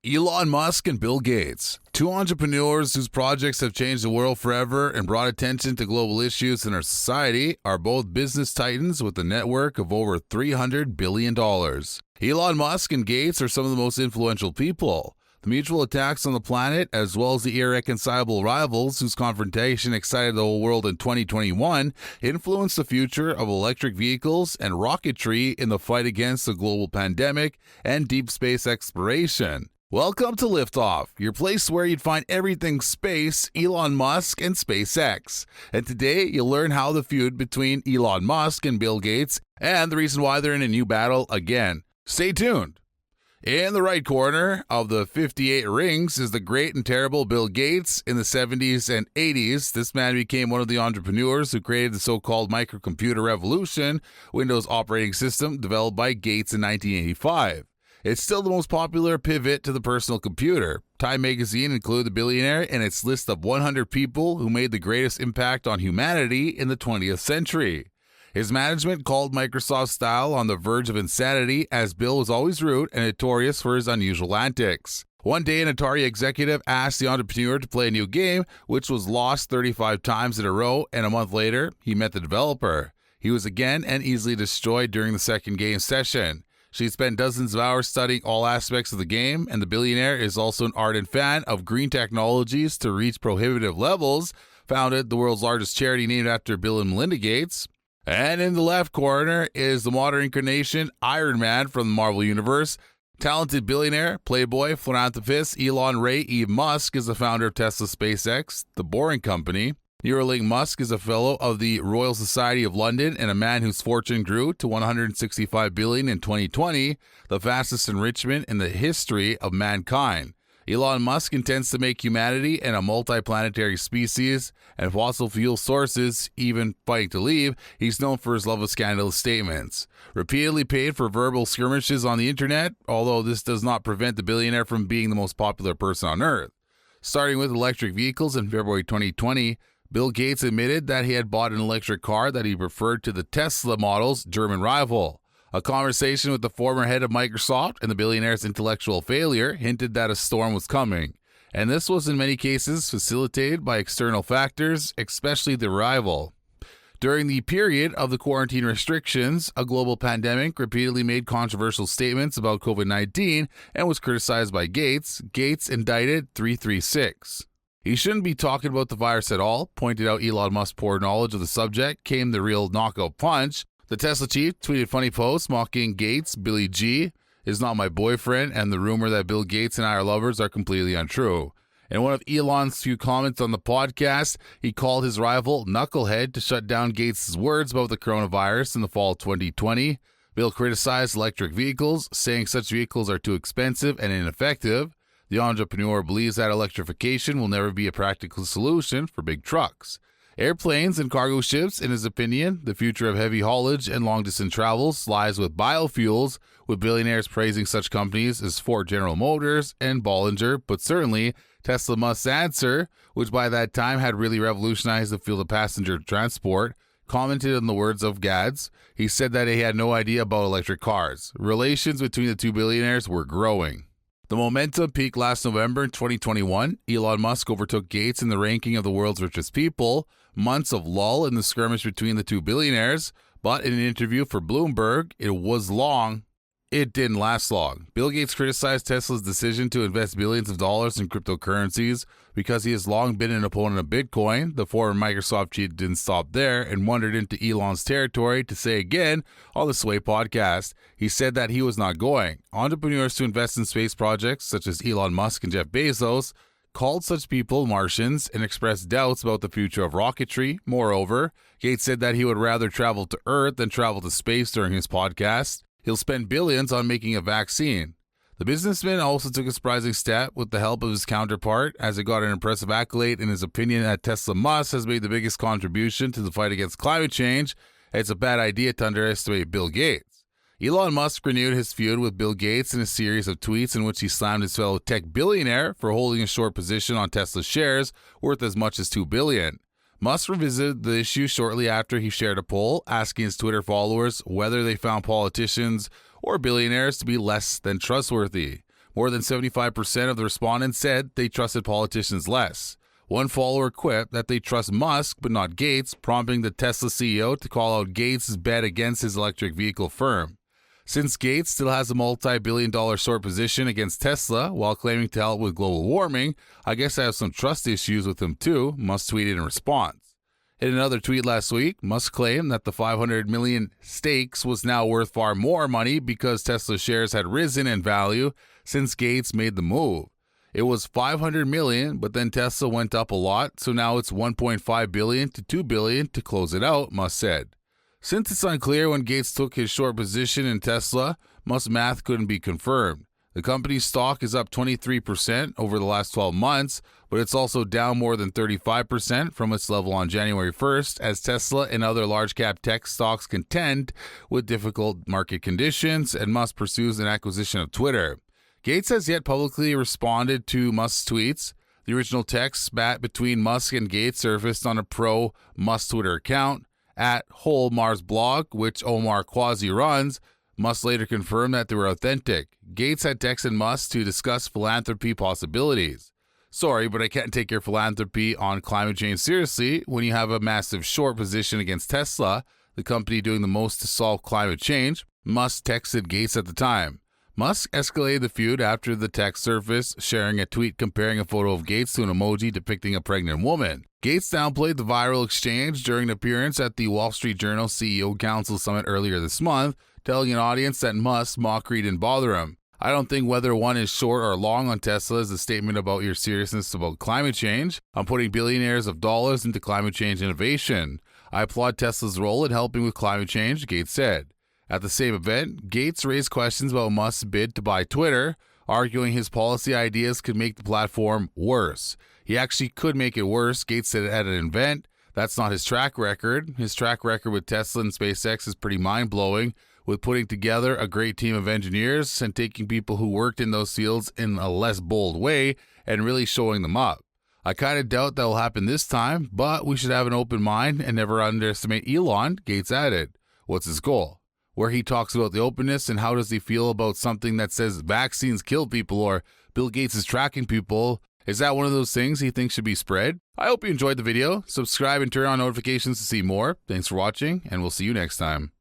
Elon Musk and Bill Gates, two entrepreneurs whose projects have changed the world forever and brought attention to global issues in our society, are both business titans with a network of over $300 billion. Elon Musk and Gates are some of the most influential people. The mutual attacks on the planet, as well as the irreconcilable rivals whose confrontation excited the whole world in 2021, influenced the future of electric vehicles and rocketry in the fight against the global pandemic and deep space exploration. Welcome to Liftoff, your place where you'd find everything space, Elon Musk, and SpaceX. And today, you'll learn how the feud between Elon Musk and Bill Gates and the reason why they're in a new battle again. Stay tuned. In the right corner of the 58 rings is the great and terrible Bill Gates. In the 70s and 80s, this man became one of the entrepreneurs who created the so-called microcomputer revolution, Windows operating system developed by Gates in 1985. It's still the most popular pivot to the personal computer. Time magazine included the billionaire in its list of 100 people who made the greatest impact on humanity in the 20th century. His management called Microsoft's style on the verge of insanity, as Bill was always rude and notorious for his unusual antics. One day, an Atari executive asked the entrepreneur to play a new game, which was lost 35 times in a row, and a month later, he met the developer. He was again and easily destroyed during the second game session. She spent dozens of hours studying all aspects of the game, and the billionaire is also an ardent fan of green technologies to reach prohibitive levels, founded the world's largest charity named after Bill and Melinda Gates. And in the left corner is the modern incarnation Iron Man from the Marvel Universe. Talented billionaire, playboy, philanthropist Elon Ray E. Musk is the founder of Tesla SpaceX, the Boring Company. Neuralink Musk is a fellow of the Royal Society of London and a man whose fortune grew to $165 billion in 2020, the fastest enrichment in the history of mankind. Elon Musk intends to make humanity and a multiplanetary species and fossil fuel sources even fighting to leave. He's known for his love of scandalous statements. Repeatedly paid for verbal skirmishes on the internet, although this does not prevent the billionaire from being the most popular person on Earth. Starting with electric vehicles in February 2020, Bill Gates admitted that he had bought an electric car that he preferred to the Tesla model's German rival. A conversation with the former head of Microsoft and the billionaire's intellectual failure hinted that a storm was coming, and this was in many cases facilitated by external factors, especially the rival. During the period of the quarantine restrictions, a global pandemic repeatedly made controversial statements about COVID-19 and was criticized by Gates. Gates indicted 336. He shouldn't be talking about the virus at all, pointed out Elon Musk's poor knowledge of the subject. Came the real knockout punch. The Tesla chief tweeted funny posts mocking Gates. Billy G is not my boyfriend, and the rumor that Bill Gates and I are lovers are completely untrue. In one of Elon's few comments on the podcast, he called his rival Knucklehead to shut down Gates' words about the coronavirus in the fall of 2020. Bill criticized electric vehicles, saying such vehicles are too expensive and ineffective. The entrepreneur believes that electrification will never be a practical solution for big trucks. Airplanes and cargo ships, in his opinion, the future of heavy haulage and long-distance travels lies with biofuels, with billionaires praising such companies as Ford General Motors and Bollinger, but certainly Tesla Musk's answer, which by that time had really revolutionized the field of passenger transport, commented on the words of Gads. He said that he had no idea about electric cars. Relations between the two billionaires were growing. The momentum peaked last November in 2021. Elon Musk overtook Gates in the ranking of the world's richest people. Months of lull in the skirmish between the two billionaires, but in an interview for Bloomberg, it was long. It didn't last long. Bill Gates criticized Tesla's decision to invest billions of dollars in cryptocurrencies because he has long been an opponent of Bitcoin. The former Microsoft chief didn't stop there and wandered into Elon's territory to say again on the Sway podcast. He said that he was not going. Entrepreneurs to invest in space projects, such as Elon Musk and Jeff Bezos, called such people Martians and expressed doubts about the future of rocketry. Moreover, Gates said that he would rather travel to Earth than travel to space during his podcast. He'll spend billions on making a vaccine. The businessman also took a surprising step with the help of his counterpart, as it got an impressive accolade in his opinion that Tesla Musk has made the biggest contribution to the fight against climate change. It's a bad idea to underestimate Bill Gates. Elon Musk renewed his feud with Bill Gates in a series of tweets in which he slammed his fellow tech billionaire for holding a short position on Tesla shares worth as much as $2 billion. Musk revisited the issue shortly after he shared a poll asking his Twitter followers whether they found politicians or billionaires to be less than trustworthy. More than 75% of the respondents said they trusted politicians less. One follower quipped that they trust Musk but not Gates, prompting the Tesla CEO to call out Gates' bet against his electric vehicle firm. Since Gates still has a multi-billion-dollar short position against Tesla while claiming to help with global warming, I guess I have some trust issues with him too, Musk tweeted in response. In another tweet last week, Musk claimed that the $500 million stakes was now worth far more money because Tesla shares had risen in value since Gates made the move. It was $500 million, but then Tesla went up a lot, so now it's $1.5 billion to $2 billion to close it out, Musk said. Since it's unclear when Gates took his short position in Tesla, Musk's math couldn't be confirmed. The company's stock is up 23% over the last 12 months, but it's also down more than 35% from its level on January 1st as Tesla and other large-cap tech stocks contend with difficult market conditions and Musk pursues an acquisition of Twitter. Gates has yet publicly responded to Musk's tweets. The original text spat between Musk and Gates surfaced on a pro-Musk Twitter account at Whole Mars blog, which Omar Quasi runs. Musk later confirmed that they were authentic. Gates had texted Musk to discuss philanthropy possibilities. Sorry, but I can't take your philanthropy on climate change seriously when you have a massive short position against Tesla, the company doing the most to solve climate change, Musk texted Gates at the time. Musk escalated the feud after the text surfaced, sharing a tweet comparing a photo of Gates to an emoji depicting a pregnant woman. Gates downplayed the viral exchange during an appearance at the Wall Street Journal CEO Council Summit earlier this month, telling an audience that Musk's mockery didn't bother him. I don't think whether one is short or long on Tesla is a statement about your seriousness about climate change. I'm putting billionaires of dollars into climate change innovation. I applaud Tesla's role in helping with climate change, Gates said. At the same event, Gates raised questions about Musk's bid to buy Twitter, arguing his policy ideas could make the platform worse. He actually could make it worse, Gates said at an event. That's not his track record. His track record with Tesla and SpaceX is pretty mind-blowing, with putting together a great team of engineers and taking people who worked in those fields in a less bold way and really showing them up. I kind of doubt that will happen this time, but we should have an open mind and never underestimate Elon, Gates added. What's his goal? Where he talks about the openness and how does he feel about something that says vaccines kill people or Bill Gates is tracking people. Is that one of those things he thinks should be spread? I hope you enjoyed the video. Subscribe and turn on notifications to see more. Thanks for watching, and we'll see you next time.